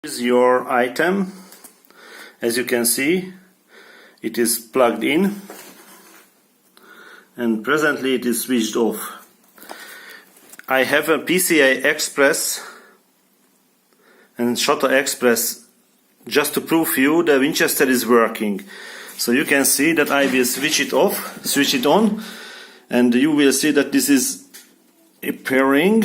Is your item. As you can see, it is plugged in and presently it is switched off. I have a PCI Express and SHOTA Express just to prove you the Winchester is working. So you can see that I will switch it off, switch it on, and you will see that this is appearing.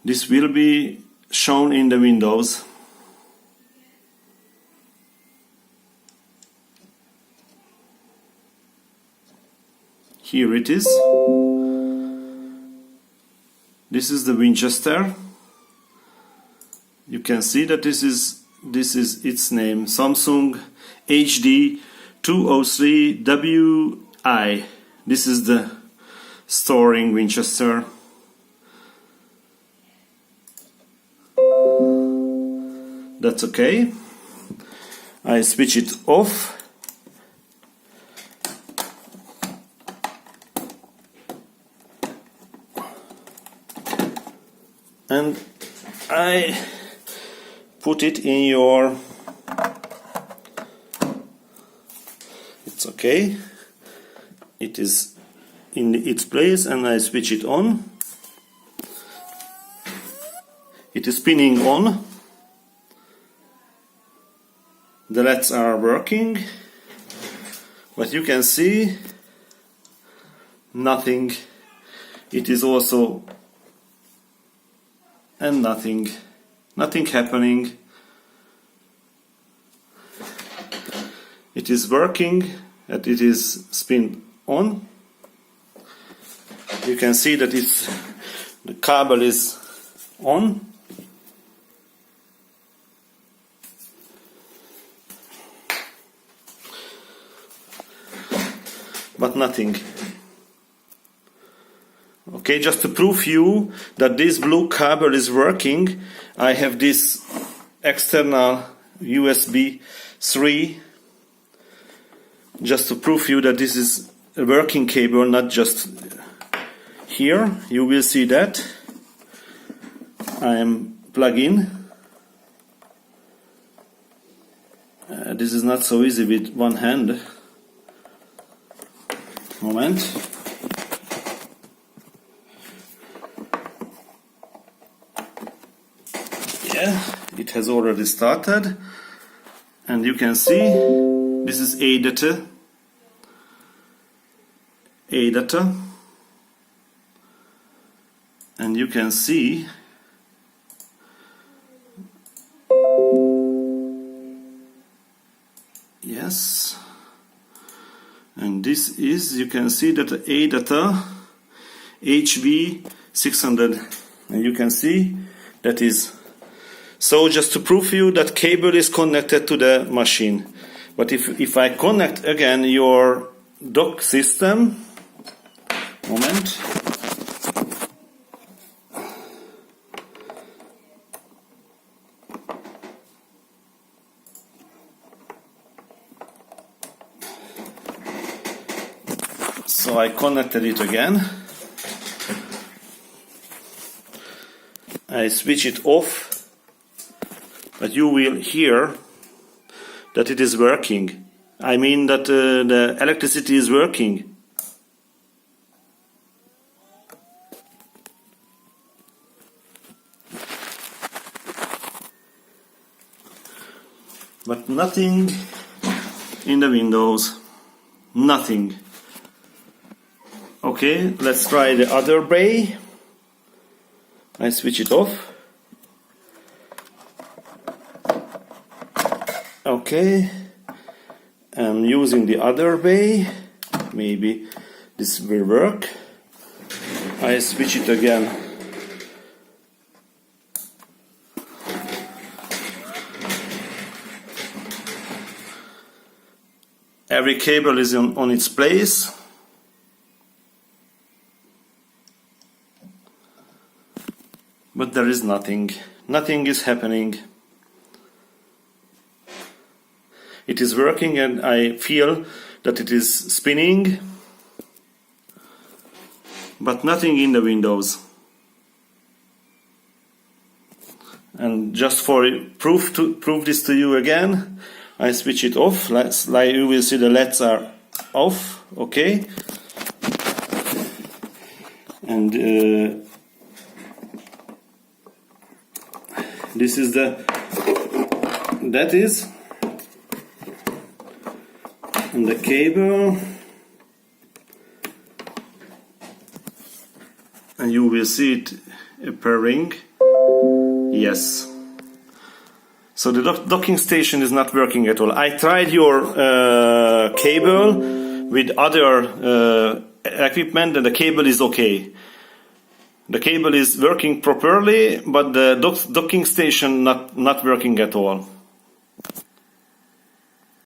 This will be shown in the windows. Here it is. This is the Winchester. You can see that this is its name, Samsung HD 203WI. This is the storing Winchester. That's okay. I switch it off. And I put it in your... It's okay. It is in its place and I switch it on. It is spinning on. The LEDs are working, but you can see nothing. It is also and nothing happening. It is working and it is spin on. You can see that the cable is on. But nothing. Okay, just to prove you that this blue cable is working, I have this external USB 3 just to prove you that this is a working cable, not just here. You will see that I am plugged in. This is not so easy with one hand. Moment. Yeah, it has already started, and you can see this is A data, and you can see yes. And this is, you can see that A data HV600, and you can see that is. So just to prove you that cable is connected to the machine. But if I connect again your dock system, moment. So I connected it again. I switch it off, but you will hear that it is working. I mean that the electricity is working. But nothing in the windows. Nothing. Okay, let's try the other bay. I switch it off. Okay, I'm using the other bay. Maybe this will work. I switch it again. Every cable is on its place. But there is nothing. Nothing is happening. It is working and I feel that it is spinning. but nothing in the windows. And just for prove this to you again, I switch it off. Like you will see, the LEDs are off. Okay. And this is that is, and the cable, and you will see it appearing. Yes. So the docking station is not working at all. I tried your cable with other equipment, and the cable is okay. The cable is working properly, but the docking station not working at all.